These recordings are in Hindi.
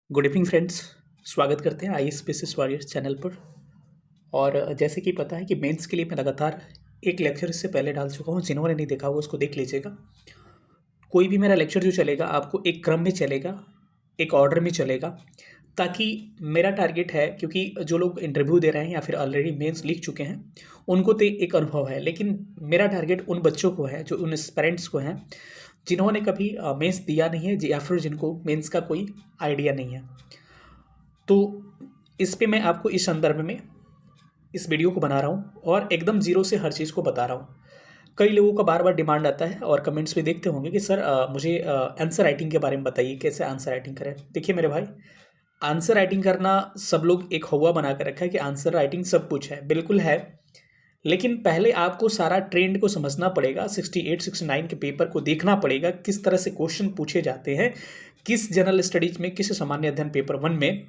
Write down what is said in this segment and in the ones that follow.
Good evening friends. स्वागत करते हैं आई स्पेसिस वॉरियर्स चैनल पर। और जैसे कि पता है कि मेंस के लिए मैं लगातार एक लेक्चर इससे पहले डाल चुका हूँ। जिन्होंने नहीं देखा होगा उसको देख लीजिएगा। कोई भी मेरा लेक्चर जो चलेगा आपको एक क्रम में चलेगा, एक ऑर्डर में चलेगा, ताकि मेरा टारगेट है, क्योंकि जो लोग इंटरव्यू दे रहे हैं या फिर ऑलरेडी मेंस लिख चुके हैं उनको तो एक अनुभव है, लेकिन मेरा टारगेट उन बच्चों को है, जो उन पेरेंट्स को हैं जिन्होंने कभी मेंस दिया नहीं है या फिर जिनको मेंस का कोई आइडिया नहीं है। तो इस पे मैं आपको इस संदर्भ में इस वीडियो को बना रहा हूँ और एकदम ज़ीरो से हर चीज़ को बता रहा हूँ। कई लोगों का बार बार डिमांड आता है और कमेंट्स में देखते होंगे कि सर मुझे आंसर राइटिंग के बारे में बताइए, कैसे आंसर राइटिंग करें। देखिए मेरे भाई, आंसर राइटिंग करना सब लोग एक हवा बना कर रखा है कि आंसर राइटिंग सब कुछ है। बिल्कुल है, लेकिन पहले आपको सारा ट्रेंड को समझना पड़ेगा। 68 69 के पेपर को देखना पड़ेगा, किस तरह से क्वेश्चन पूछे जाते हैं, किस जनरल स्टडीज में, किस सामान्य अध्ययन पेपर 1 में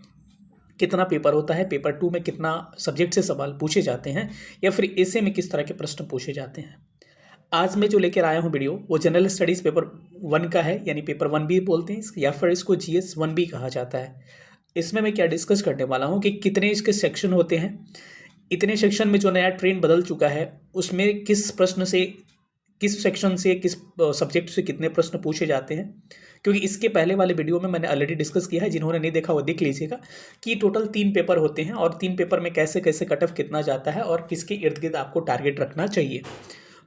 कितना पेपर होता है, पेपर 2 में कितना सब्जेक्ट से सवाल पूछे जाते हैं, या फिर ऐसे में किस तरह के प्रश्न पूछे जाते हैं। आज मैं जो लेकर आया हूँ वीडियो वो जनरल स्टडीज़ पेपर 1 का है, यानी पेपर 1 भी बोलते हैं या फिर इसको GS 1 भी कहा जाता है। इसमें मैं क्या डिस्कस करने वाला हूँ कि कितने इसके सेक्शन होते हैं, इतने सेक्शन में जो नया ट्रेंड बदल चुका है उसमें किस प्रश्न से, किस सेक्शन से, किस सब्जेक्ट से कितने प्रश्न पूछे जाते हैं। क्योंकि इसके पहले वाले वीडियो में मैंने ऑलरेडी डिस्कस किया है, जिन्होंने नहीं देखा वो देख लीजिएगा कि टोटल 3 पेपर होते हैं और 3 पेपर में कैसे कैसे कट ऑफ कितना जाता है और किसके इर्द गिर्द आपको टारगेट रखना चाहिए।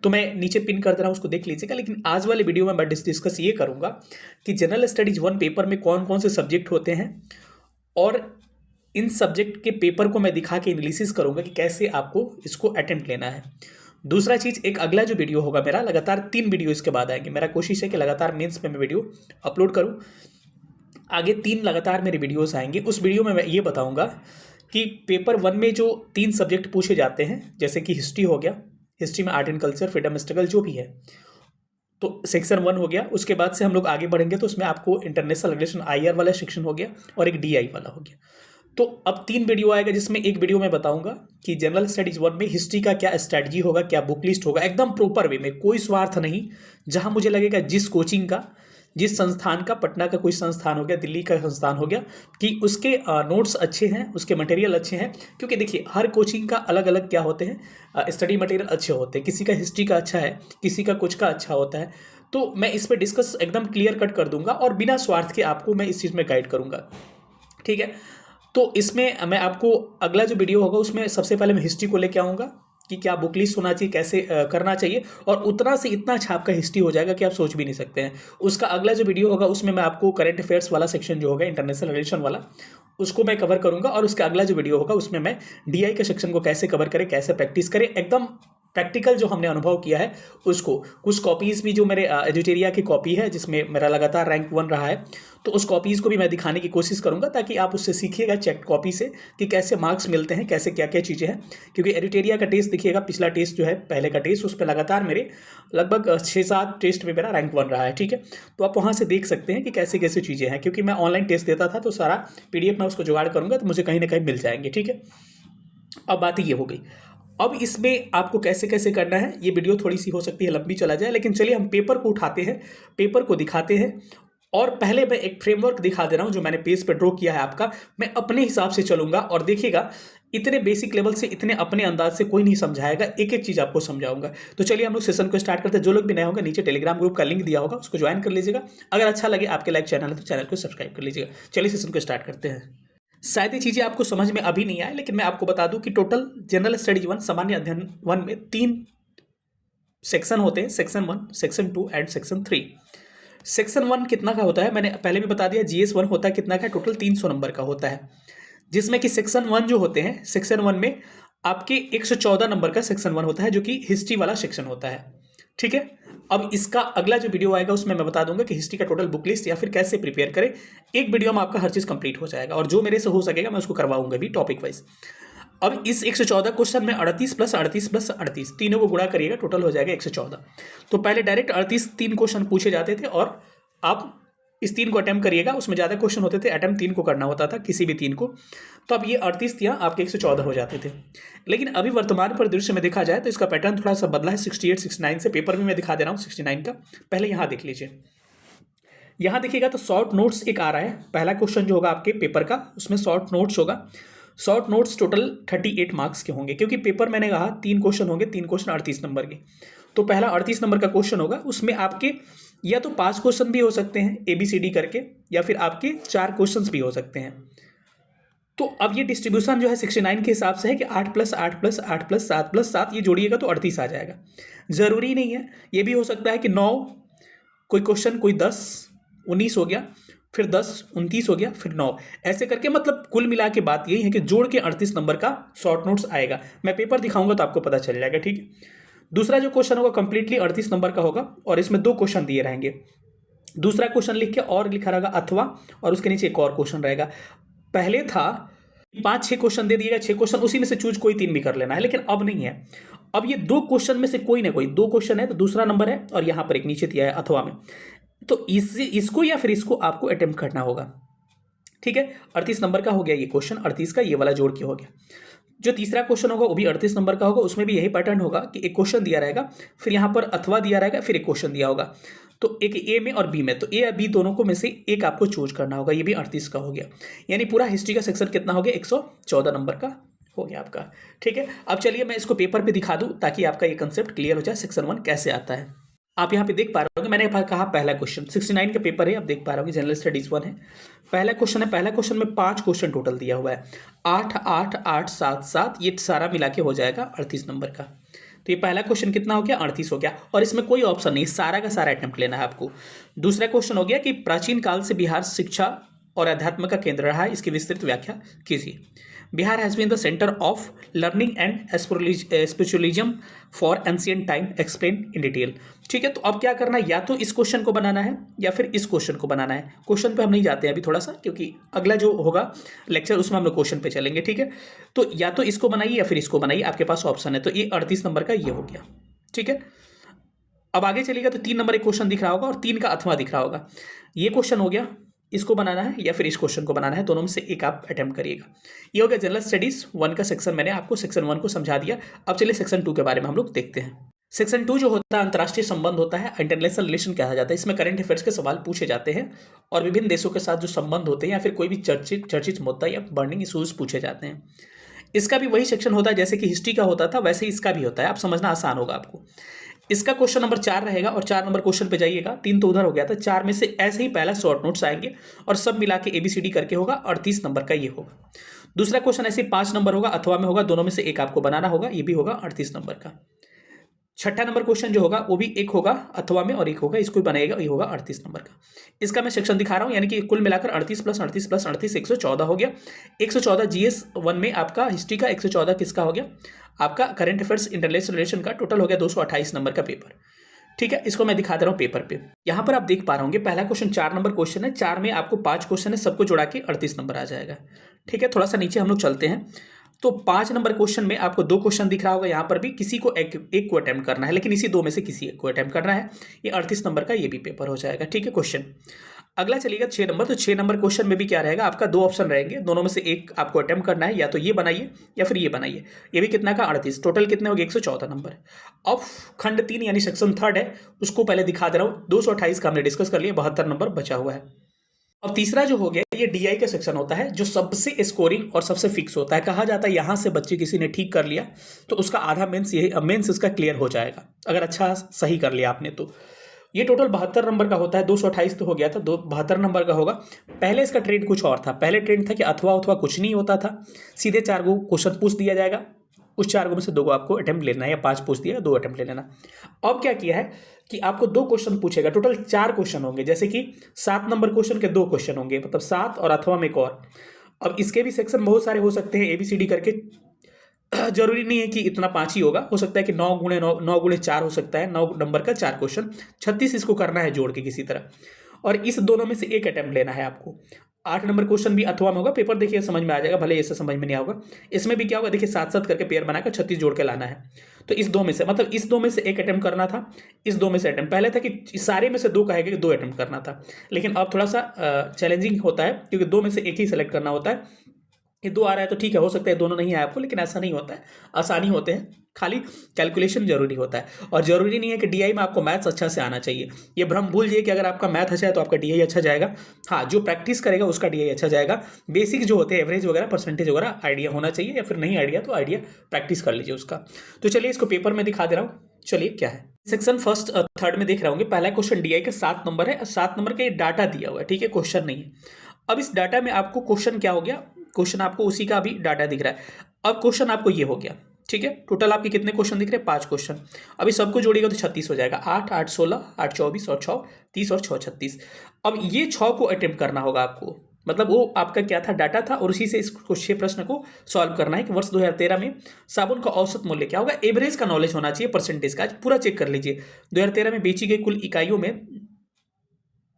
तो मैं नीचे पिन कर दे रहा हूँ, उसको देख लीजिएगा। लेकिन आज वाले वीडियो में मैं डिस्कस ये करूँगा कि जनरल स्टडीज 1 पेपर में कौन कौन से सब्जेक्ट होते हैं और इन सब्जेक्ट के पेपर को मैं दिखा के एनालिसिस करूँगा कि कैसे आपको इसको अटेम्प्ट लेना है। दूसरा चीज़, एक अगला जो वीडियो होगा मेरा, लगातार 3 वीडियो इसके बाद आएंगे। मेरा कोशिश है कि लगातार मेंस पे मैं वीडियो अपलोड करूँ। आगे 3 लगातार मेरे वीडियोस आएंगे। उस वीडियो में मैं ये बताऊंगा कि पेपर 1 में जो 3 सब्जेक्ट पूछे जाते हैं, जैसे कि हिस्ट्री हो गया, हिस्ट्री में art and culture, freedom struggle जो भी है, तो सेक्शन 1 हो गया। उसके बाद से हम लोग आगे बढ़ेंगे तो उसमें आपको इंटरनेशनल रिलेशन IR वाला सेक्शन हो गया और एक DI वाला हो गया। तो अब 3 वीडियो आएगा, जिसमें एक वीडियो में बताऊंगा कि जनरल स्टडीज 1 में हिस्ट्री का क्या स्ट्रैटेजी होगा, क्या बुक लिस्ट होगा, एकदम प्रॉपर वे में, कोई स्वार्थ नहीं। जहां मुझे लगेगा जिस कोचिंग का, जिस संस्थान का, पटना का कोई संस्थान हो गया, दिल्ली का संस्थान हो गया, कि उसके नोट्स अच्छे हैं, उसके मटेरियल अच्छे हैं। क्योंकि देखिए हर कोचिंग का अलग अलग क्या होते हैं, स्टडी मटेरियल अच्छे होते हैं। किसी का हिस्ट्री का अच्छा है, किसी का कुछ का अच्छा होता है। तो मैं इस पर डिस्कस एकदम क्लियर कट कर दूंगा और बिना स्वार्थ के आपको मैं इस चीज़ में गाइड करूंगा, ठीक है। तो इसमें मैं आपको अगला जो वीडियो होगा उसमें सबसे पहले मैं हिस्ट्री को लेके आऊँगा कि क्या बुक लिस्ट होना चाहिए, कैसे करना चाहिए, और उतना से इतना अच्छा आपका हिस्ट्री हो जाएगा कि आप सोच भी नहीं सकते हैं। उसका अगला जो वीडियो होगा उसमें मैं आपको करंट अफेयर्स वाला सेक्शन जो होगा, इंटरनेशनल रिलेशन वाला, उसको मैं कवर करूँगा। और उसका अगला जो वीडियो होगा उसमें मैं DI के सेक्शन को कैसे कवर करें, कैसे प्रैक्टिस करें, एकदम प्रैक्टिकल जो हमने अनुभव किया है उसको। कुछ कॉपीज़ भी जो मेरे एजुटेरिया की कॉपी है, जिसमें मेरा लगातार रैंक 1 रहा है, तो उस कॉपीज़ को भी मैं दिखाने की कोशिश करूंगा, ताकि आप उससे सीखिएगा चेक कॉपी से कि कैसे मार्क्स मिलते हैं, कैसे क्या क्या चीज़ें हैं। क्योंकि एजुटेरिया का टेस्ट देखिएगा, पिछला टेस्ट जो है, पहले का टेस्ट, उस पर लगातार मेरे लगभग 6-7 टेस्ट में मेरा रैंक 1 रहा है, ठीक है। तो आप वहाँ से देख सकते हैं कि कैसे कैसे चीज़ें हैं। क्योंकि मैं ऑनलाइन टेस्ट देता था तो सारा PDF मैं उसको जुगाड़ करूँगा तो मुझे कहीं ना कहीं मिल जाएंगे, ठीक है। अब बात ये हो गई। अब इसमें आपको कैसे कैसे करना है, ये वीडियो थोड़ी सी हो सकती है लंबी चला जाए, लेकिन चलिए हम पेपर को उठाते हैं, पेपर को दिखाते हैं। और पहले मैं एक फ्रेमवर्क दिखा दे रहा हूं जो मैंने पेज पे ड्रॉ किया है आपका। मैं अपने हिसाब से चलूंगा और देखिएगा, इतने बेसिक लेवल से, इतने अपने अंदाज से कोई नहीं समझाएगा, एक एक चीज़ आपको समझाऊंगा। तो चलिए हम लोग सेशन को स्टार्ट करते हैं। जो लोग भी नए होंगे, नीचे टेलीग्राम ग्रुप का लिंक दिया होगा, उसको ज्वाइन कर लीजिएगा। अगर अच्छा लगे, आपके लाइक चैनल है तो चैनल को सब्सक्राइब कर लीजिएगा। चलिए सेशन को स्टार्ट करते हैं। शायद ये चीज़ें आपको समझ में अभी नहीं आए, लेकिन मैं आपको बता दूं कि टोटल जनरल स्टडीज 1, सामान्य अध्ययन 1 में 3 सेक्शन होते हैं, section 1, section 2 and section 3। Section 1 कितना का होता है मैंने पहले भी बता दिया। GS 1 होता है कितना का, टोटल 300 नंबर का होता है, जिसमें कि सेक्शन 1 जो होते हैं, सेक्शन 1 में आपके 114 नंबर का सेक्शन 1 होता है, जो कि हिस्ट्री वाला सेक्शन होता है, ठीक है। अब इसका अगला जो वीडियो आएगा उसमें मैं बता दूंगा कि हिस्ट्री का टोटल बुक लिस्ट या फिर कैसे प्रिपेयर करें। एक वीडियो में आपका हर चीज़ कंप्लीट हो जाएगा, और जो मेरे से हो सकेगा मैं उसको करवाऊंगा भी टॉपिक वाइज। अब इस 114 क्वेश्चन में 38 प्लस 38 प्लस 38 तीनों को गुणा करिएगा, टोटल हो जाएगा 114। तो पहले डायरेक्ट 38 3 क्वेश्चन पूछे जाते थे और आप इस 3 को अटेम्प्ट करिएगा। उसमें ज़्यादा क्वेश्चन होते थे, अटेम्प्ट 3 को करना होता था, किसी भी 3 को। तो अब ये 38 यहाँ आपके 114 हो जाते थे। लेकिन अभी वर्तमान परिदृश्य में देखा जाए तो इसका पैटर्न थोड़ा सा बदला है 68 69 से। पेपर में मैं दिखा दे रहा हूँ 69 का, पहले यहाँ देख लीजिए। यहाँ देखिएगा तो शॉर्ट नोट्स एक आ रहा है, पहला क्वेश्चन जो होगा आपके पेपर का उसमें शॉर्ट नोट्स होगा। शॉर्ट नोट्स टोटल 38 मार्क्स के होंगे, क्योंकि पेपर मैंने कहा 3 क्वेश्चन होंगे, 3 क्वेश्चन 38 नंबर के। तो पहला 38 नंबर का क्वेश्चन होगा, उसमें आपके या तो 5 क्वेश्चन भी हो सकते हैं ABCD करके, या फिर आपके 4 क्वेश्चन भी हो सकते हैं। तो अब ये डिस्ट्रीब्यूशन जो है 69 के हिसाब से है कि 8 + 8 + 8 + 7 + 7 ये जोड़िएगा तो 38 आ जाएगा। ज़रूरी नहीं है, ये भी हो सकता है कि 9 कोई क्वेश्चन, कोई 10 19 हो गया, फिर 10 29 हो गया, फिर 9, ऐसे करके मतलब कुल मिला के बात यही है कि जोड़ के 38 नंबर का शॉर्ट नोट्स आएगा। मैं पेपर दिखाऊंगा तो आपको पता चल जाएगा, ठीक है। दूसरा जो क्वेश्चन होगा कंप्लीटली 38 नंबर का होगा और इसमें 2 क्वेश्चन दिए रहेंगे। दूसरा क्वेश्चन लिख के और लिखा रहेगा अथवा, और उसके नीचे एक और क्वेश्चन रहेगा। पहले था 5-6 क्वेश्चन दे दिएगा, 6 क्वेश्चन, उसी में से चूज कोई 3 भी कर लेना है, लेकिन अब नहीं है। अब ये 2 क्वेश्चन में से कोई ना कोई, 2 क्वेश्चन है तो दूसरा नंबर है और यहाँ पर एक नीचे दिया है अथवा में, तो इसको या फिर इसको आपको अटेम्प्ट करना होगा, ठीक है। 38 नंबर का हो गया ये क्वेश्चन, 38 का ये वाला जोड़ के हो गया। जो तीसरा क्वेश्चन होगा वो भी 38 नंबर का होगा, उसमें भी यही पैटर्न होगा कि एक क्वेश्चन दिया रहेगा, फिर यहाँ पर अथवा दिया रहेगा, फिर एक क्वेश्चन दिया होगा, तो एक ए में और बी में, तो ए या बी दोनों को में से एक आपको चूज करना होगा। ये भी 38 का हो गया, यानी पूरा हिस्ट्री का सेक्शन कितना हो गया, 114 नंबर का हो गया आपका, ठीक है। अब चलिए मैं इसको पेपर पे दिखा दूं ताकि आपका ये कंसेप्ट क्लियर हो जाए, सेक्शन 1 कैसे आता है। आप यहाँ पे देख पा रहे होंगे, मैंने कहा पहला क्वेश्चन 69 का पेपर है, आप देख पा रहे होंगे जनरल स्टडीज 1 है। पहला क्वेश्चन है, पहला क्वेश्चन में 5 क्वेश्चन टोटल दिया हुआ है, 8 8 8 7 7, ये सारा मिला के हो जाएगा 38 नंबर का। तो ये पहला क्वेश्चन कितना हो गया, 38 हो गया, और इसमें कोई ऑप्शन नहीं, सारा का सारा अटेम्प्ट लेना है आपको। दूसरा क्वेश्चन हो गया कि प्राचीन काल से बिहार शिक्षा और अध्यात्म का केंद्र रहा है, इसकी विस्तृत व्याख्या कीजिए। Bihar has been the centre of learning and spiritualism for ancient time, explain in detail, ठीक है। तो अब क्या करना है, या तो इस क्वेश्चन को बनाना है या फिर इस क्वेश्चन को बनाना है। क्वेश्चन पे हम नहीं जाते हैं अभी थोड़ा सा, क्योंकि अगला जो होगा लेक्चर उसमें हम लोग क्वेश्चन पे चलेंगे, ठीक है। तो या तो इसको बनाइए या फिर इसको बनाइए, आपके पास ऑप्शन है। तो ये 38 नंबर का ये हो गया, ठीक है। अब आगे चलिएगा तो 3 नंबर एक क्वेश्चन दिख रहा होगा और 3 का अथवा दिख रहा होगा। ये क्वेश्चन हो गया, इसको बनाना है या फिर इस क्वेश्चन को बनाना है, दोनों में से एक आप अटेम्प्ट करिएगा। ये हो गया जनरल स्टडीज 1 का सेक्शन, मैंने आपको सेक्शन 1 को समझा दिया। अब चलिए सेक्शन 2 के बारे में हम लोग देखते हैं। सेक्शन 2 जो होता है अंतर्राष्ट्रीय संबंध होता है, इंटरनेशनल रिलेशन कहा जाता है। इसमें करंट अफेयर्स के सवाल पूछे जाते हैं और विभिन्न देशों के साथ जो संबंध होते हैं या फिर कोई भी चर्चित मुद्दा या बर्निंग इशूज पूछे जाते हैं। इसका भी वही सेक्शन होता है जैसे कि हिस्ट्री का होता था, वैसे इसका भी होता है, आप समझना आसान होगा आपको। इसका क्वेश्चन नंबर 4 रहेगा और 4 नंबर क्वेश्चन पे जाइएगा, 3 तो उधर हो गया था, 4 में से ऐसे ही पहला शॉर्ट नोट्स आएंगे और सब मिला के ABCD करके होगा, 38 नंबर का ये होगा। दूसरा क्वेश्चन ऐसे 5 नंबर होगा, अथवा में होगा, दोनों में से एक आपको बनाना होगा, ये भी होगा 38 नंबर का। छठा नंबर क्वेश्चन जो होगा वो भी एक होगा अथवा में और एक होगा, इसको बनाएगा, ये होगा 38 नंबर का। इसका मैं सेक्शन दिखा रहा हूँ, यानी कि कुल मिलाकर 38 + 38 + 38 114 हो गया। 114 GS 1 में आपका हिस्ट्री का, 114 किसका हो गया, आपका करंट अफेयर्स इंटरनेशनल रिलेशन का, टोटल हो गया 228 नंबर का पेपर, ठीक है। इसको मैं दिखा दे रहा हूँ पेपर पे। यहाँ पर आप देख पा रहे होंगे पहला क्वेश्चन 4 नंबर क्वेश्चन है, 4 में आपको 5 क्वेश्चन है, सबको जोड़ा के 38 नंबर आ जाएगा, ठीक है। थोड़ा सा नीचे हम लोग चलते हैं, तो 5 नंबर क्वेश्चन में आपको 2 क्वेश्चन दिख रहा होगा, यहाँ पर भी किसी को एक को अटेम्प्ट करना है, लेकिन इसी 2 में से किसी एक को अटेम्प्ट करना है। ये 38 नंबर का ये भी पेपर हो जाएगा, ठीक है क्वेश्चन। अगला चलिएगा 6 नंबर, तो 6 नंबर क्वेश्चन में भी क्या रहेगा, आपका 2 ऑप्शन रहेंगे, दोनों में से एक आपको अटेम्प्ट करना है, या तो ये बनाइए या फिर ये बनाइए। ये भी कितना का, 38, टोटल कितने हो गए, 114 नंबर। अब खंड 3 यानी सेक्शन 3 है, उसको पहले दिखा दे रहा हूँ। 228 का हमने डिस्कस कर लिया, 72 नंबर बचा हुआ है। अब तीसरा जो हो गया, ये DI का सेक्शन होता है, जो सबसे स्कोरिंग और सबसे फिक्स होता है। कहा जाता है यहाँ से बच्चे किसी ने ठीक कर लिया तो उसका आधा मेंस, यही मेंस उसका क्लियर हो जाएगा, अगर अच्छा सही कर लिया आपने तो। ये टोटल 72 नंबर का होता है, 228 तो हो गया था, 72 नंबर का होगा। पहले इसका ट्रेंड कुछ और था, पहले ट्रेंड था कि अथवा कुछ नहीं होता था, सीधे 4 गो क्वेश्चन पूछ दिया जाएगा, उस 4 गो में से 2 को आपको अटेम्प्ट लेना है, या 5 पूछ दिया 2 अटेम्प्ट ले लेना। अब क्या किया है कि आपको 2 क्वेश्चन पूछेगा, टोटल 4 क्वेश्चन होंगे, जैसे कि 7 नंबर क्वेश्चन के 2 क्वेश्चन होंगे, मतलब 7 और अथवा में एक और। अब इसके भी सेक्शन बहुत सारे हो सकते हैं ABCD करके, जरूरी नहीं है कि इतना 5 ही होगा, हो सकता है कि 9 × 9 9 × 4 हो सकता है, 9 नंबर का 4 क्वेश्चन, 36 इसको करना है जोड़ के किसी तरह, और इस दोनों में से एक अटेम्प्ट लेना है आपको। 8 नंबर क्वेश्चन भी अथवा में होगा, पेपर देखिए समझ में आ जाएगा, भले इससे समझ में नहीं आएगा। इसमें भी क्या होगा, देखिए 7-7 करके पेयर बनाकर 36 जोड़ के लाना है। तो इस 2 में से, मतलब इस 2 में से एक अटेम्प्ट करना था, इस 2 में से अटेम्प्ट, पहले था कि सारे में से 2 कहेगा कि 2 अटेम्प्ट करना था, लेकिन अब थोड़ा सा चैलेंजिंग होता है, क्योंकि 2 में से एक ही सेलेक्ट करना होता है। ये 2 आ रहा है तो ठीक है, हो सकता है दोनों नहीं आए आपको, लेकिन ऐसा नहीं होता है, आसानी होते हैं। खाली कैलकुलेशन जरूरी होता है, और जरूरी नहीं है कि डीआई में आपको मैथ्स अच्छा से आना चाहिए। ये भ्रम भूल जाइए कि अगर आपका मैथ अच्छा है तो आपका डीआई अच्छा जाएगा। हाँ, जो प्रैक्टिस करेगा उसका डीआई अच्छा जाएगा। बेसिक जो होते हैं एवरेज वगैरह परसेंटेज वगैरह आइडिया होना चाहिए, या फिर नहीं आइडिया तो आइडिया प्रैक्टिस कर लीजिए उसका। तो चलिए इसको पेपर में दिखा दे रहा हूँ। चलिए क्या है, सेक्शन फर्स्ट थर्ड में देख रहे होंगे, पहला क्वेश्चन डीआई का 7 नंबर है, 7 नंबर का ये डाटा दिया हुआ है, ठीक है, क्वेश्चन नहीं है। अब इस डाटा में आपको क्वेश्चन क्या हो गया, क्वेश्चन आपको उसी का अभी डाटा दिख रहा है। अब क्वेश्चन आपको ये हो गया, ठीक है। टोटल आपके कितने क्वेश्चन दिख रहे हैं, 5 क्वेश्चन। अभी सबको जोड़िएगा तो 36 हो जाएगा। 8 8 16 8 24 और 6 30 और 6 36। अब ये 6 को अटेम्प्ट करना होगा आपको, मतलब वो आपका क्या था, डाटा था, और उसी से इसको 6 प्रश्न को सॉल्व करना है कि वर्ष 2013 में साबुन का औसत मूल्य क्या होगा। एवरेज का नॉलेज होना चाहिए, परसेंटेज का आज पूरा चेक कर लीजिए। 2013 में बेची गई कुल इकाइयों में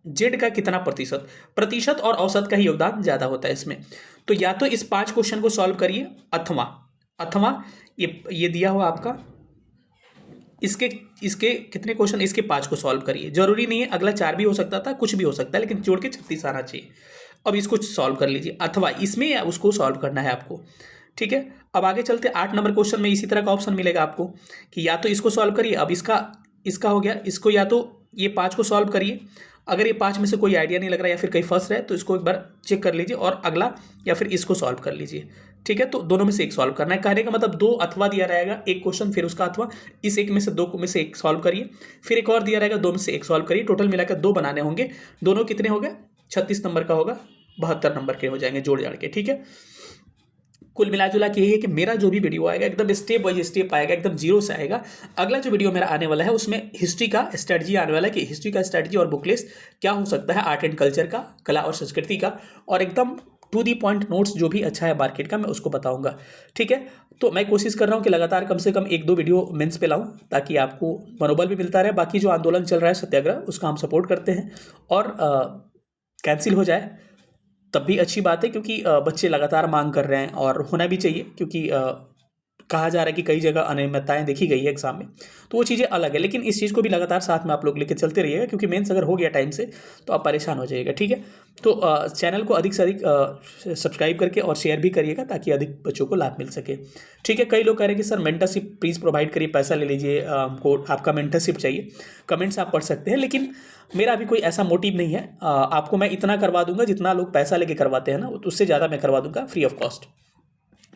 जेड का कितना प्रतिशत, प्रतिशत और औसत का ही योगदान ज्यादा होता है इसमें। तो या तो इस 5 क्वेश्चन को सॉल्व करिए, अथवा अथवा ये दिया हुआ आपका, इसके इसके कितने क्वेश्चन, इसके 5 को सॉल्व करिए। जरूरी नहीं है अगला 4 भी हो सकता था, कुछ भी हो सकता है, लेकिन जोड़ के 36 आना चाहिए। अब इसको सॉल्व कर लीजिए, अथवा इसमें या उसको सॉल्व करना है आपको, ठीक है। अब आगे चलते 8 नंबर क्वेश्चन में इसी तरह का ऑप्शन मिलेगा आपको कि या तो इसको सॉल्व करिए। अब इसका इसका हो गया, इसको या तो ये 5 को सॉल्व करिए। अगर ये 5 में से कोई आइडिया नहीं लग रहा या फिर कहीं फंस रहा है तो इसको एक बार चेक कर लीजिए, और अगला या फिर इसको सॉल्व कर लीजिए, ठीक है। तो दोनों में से एक सॉल्व करना है, कहने का मतलब 2 अथवा दिया रहेगा, एक क्वेश्चन फिर उसका अथवा, इस एक में से 2 में से एक सॉल्व करिए, फिर एक और दिया रहेगा, 2 में से एक सॉल्व करिए। टोटल मिलाकर 2 बनाने होंगे। दोनों कितने हो गए, 36 नंबर का होगा, 72 नंबर के हो जाएंगे जोड़ जाड़ के, ठीक है। कुल मिला जुला के यही है कि मेरा जो भी वीडियो आएगा एकदम स्टेप बाय स्टेप आएगा, एकदम जीरो से आएगा। अगला जो वीडियो मेरा आने वाला है उसमें हिस्ट्री का स्ट्रेटजी आने वाला है कि हिस्ट्री का स्ट्रेटजी और बुक लिस्ट क्या हो सकता है, आर्ट एंड कल्चर का, कला और संस्कृति का, और एकदम टू दी पॉइंट नोट्स जो भी अच्छा है मार्केट का मैं उसको बताऊंगा, ठीक है। तो मैं कोशिश कर रहा हूँ कि लगातार कम से कम 1-2 वीडियो मेंस पे लाऊं, ताकि आपको मनोबल भी मिलता रहे। बाकी जो आंदोलन चल रहा है सत्याग्रह, उसका हम सपोर्ट करते हैं, और कैंसिल हो जाए तब भी अच्छी बात है, क्योंकि बच्चे लगातार मांग कर रहे हैं और होना भी चाहिए, क्योंकि कहा जा रहा है कि कई जगह अनियमितताएं देखी गई है एग्जाम में, तो वो चीज़ें अलग है। लेकिन इस चीज़ को भी लगातार साथ में आप लोग लेकर चलते रहिएगा, क्योंकि मेंस अगर हो गया टाइम से तो आप परेशान हो जाइएगा, ठीक है। तो चैनल को अधिक से अधिक सब्सक्राइब करके और शेयर भी करिएगा, ताकि अधिक बच्चों को लाभ मिल सके, ठीक है। कई लोग कह रहे हैं कि सर मेंटरशिप प्लीज़ प्रोवाइड करिए, पैसा ले लीजिए, हमको आपका मेंटरशिप चाहिए। कमेंट्स आप पढ़ सकते हैं, लेकिन मेरा अभी कोई ऐसा मोटिव नहीं है। आपको मैं इतना करवा दूंगा जितना लोग पैसा लेके करवाते हैं ना, उससे ज़्यादा मैं करवा दूंगा फ्री ऑफ कॉस्ट,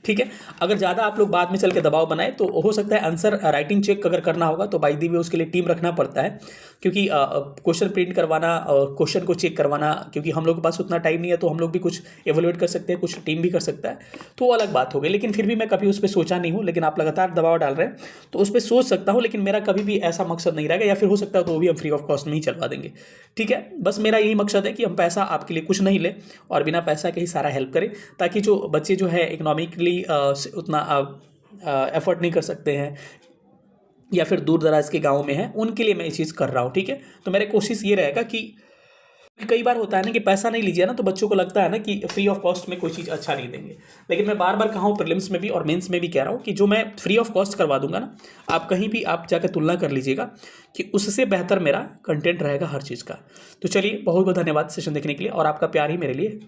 ठीक है। अगर ज़्यादा आप लोग बाद में चल के दबाव बनाए तो हो सकता है आंसर राइटिंग चेक अगर करना होगा तो बाय द वे उसके लिए टीम रखना पड़ता है, क्योंकि क्वेश्चन प्रिंट करवाना और क्वेश्चन को चेक करवाना, क्योंकि हम लोग के पास उतना टाइम नहीं है, तो हम लोग भी कुछ एवेलुएट कर सकते हैं, कुछ टीम भी कर सकता है, तो वो अलग बात हो गई। लेकिन फिर भी मैं कभी उस पर सोचा नहीं हूँ, लेकिन आप लगातार दबाव डाल रहे हैं तो उस पर सोच सकता हूँ, लेकिन मेरा कभी भी ऐसा मकसद नहीं रहेगा, या फिर हो सकता है तो वो भी हम फ्री ऑफ कॉस्ट में ही चलवा देंगे, ठीक है। बस मेरा यही मकसद है कि हम पैसा आपके लिए कुछ नहीं लें और बिना पैसा के ही सारा हेल्प करें, ताकि जो बच्चे जो है इकोनॉमिकली उतना एफर्ट नहीं कर सकते हैं या फिर दूर दराज के गाँव में हैं, उनके लिए मैं ये चीज़ कर रहा हूँ, ठीक है। तो मेरी कोशिश ये रहेगा कि कई बार होता है ना कि पैसा नहीं लीजिए ना तो बच्चों को लगता है ना कि फ्री ऑफ कॉस्ट में कोई चीज़ अच्छा नहीं देंगे, लेकिन मैं बार बार कहा हूँ प्रीलिम्स में भी और मेंस में भी कह रहा हूँ कि जो मैं फ्री ऑफ कॉस्ट करवा दूंगा ना, आप कहीं भी आप जाकर तुलना कर लीजिएगा कि उससे बेहतर मेरा कंटेंट रहेगा हर चीज़ का। तो चलिए, बहुत बहुत धन्यवाद सेशन देखने के लिए, और आपका प्यार ही मेरे लिए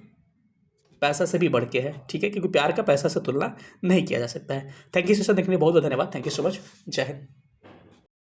पैसा से भी बढ़ के है, ठीक है, क्योंकि प्यार का पैसा से तुलना नहीं किया जा सकता है। थैंक यू सेशन देखने के लिए, बहुत बहुत धन्यवाद। Thank you so much. जय हिंद।